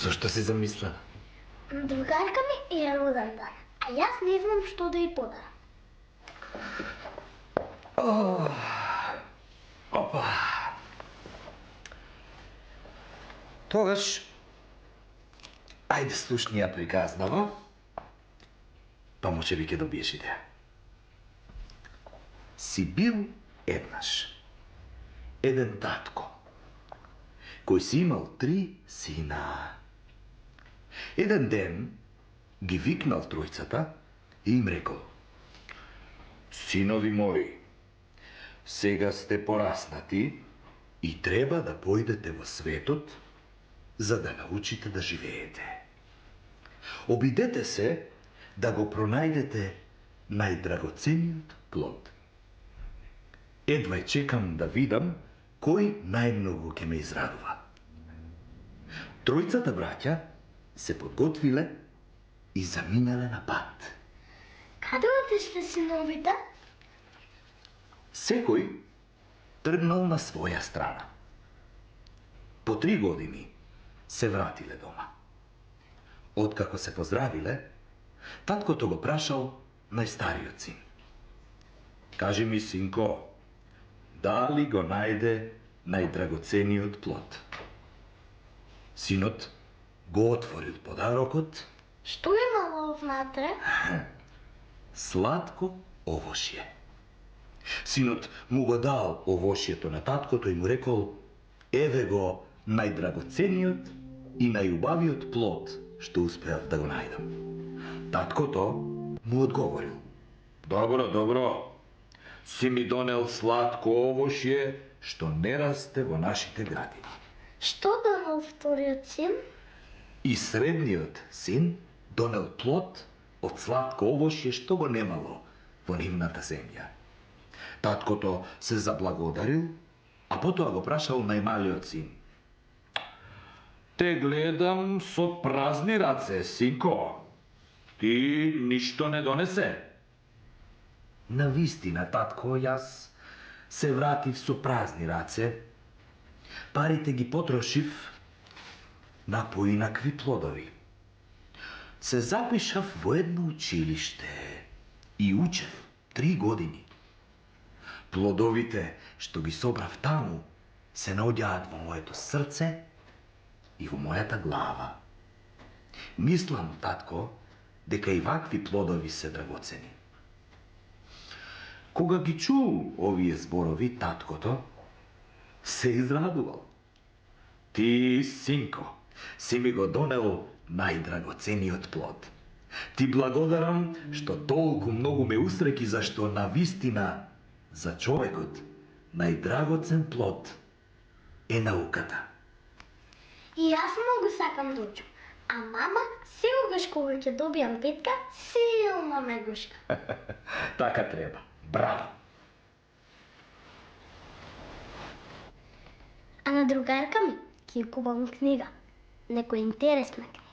Зошто си замисла? Другарка ми е роден дан, а јас не знам што да ја подарам. Опа. Тогаш, ајде слушни ја приказнава, па може би ќе добиеш идеја. Си бил еднаш еден татко, кој си имал 3 сина. Еден ден ги викнал тројцата и им рекол: синови мои, сега сте пораснати и треба да појдете во светот за да научите да живеете. Обидете се да го пронајдете најдрагоцениот плод. Едва чекам да видам кој најмногу ќе ме израдува. Тројцата браќа се подготвиле и заминале на пат. Каде отиште синовите? Секој тргнал на своја страна. По 3 години се вратиле дома. Откако се поздравиле, таткото го прашал најстариот син: кажи ми, синко, дали го најде најдрагоцениот плод? Синот го отворил подарокот. Што имало внатре? Сладко овошје. Синот му го дал овошјето на таткото и му рекол: еве го најдрагоцениот и најубавиот плод што успеав да го најдам. Таткото му одговорил: добро, добро, си ми донел сладко овошје што не расте во нашите градини. Што донел вториот син? И средниот син донел плод од сладко овошје што го немало во нивната земја. Таткото се заблагодарил, а потоа го прашал најмалиот син: те гледам со празни раце, синко. Ти ништо не донесе? Навистина, татко, јас се вратив со празни раце. Парите ги потрошив на поинакви плодови. Се запишав во едно училиште и учев 3 години. Плодовите што ги собрав таму се наоѓаат во моето срце и во мојата глава. Мислам, татко, дека и вакви плодови се драгоцени. Кога ги чул овие зборови, таткото се израдувал. Ти, синко, си ми го донел најдрагоцениот плод. Ти благодарам што толку многу ме усреќи, зашто навистина за човекот најдрагоцен плод е науката. И јас многу сакам да учам, а мама секогаш кога ќе добијам петка, силно ме гушка. Така треба. Браво! А на другарка ми ќе купам книга. Некоја интересна книга.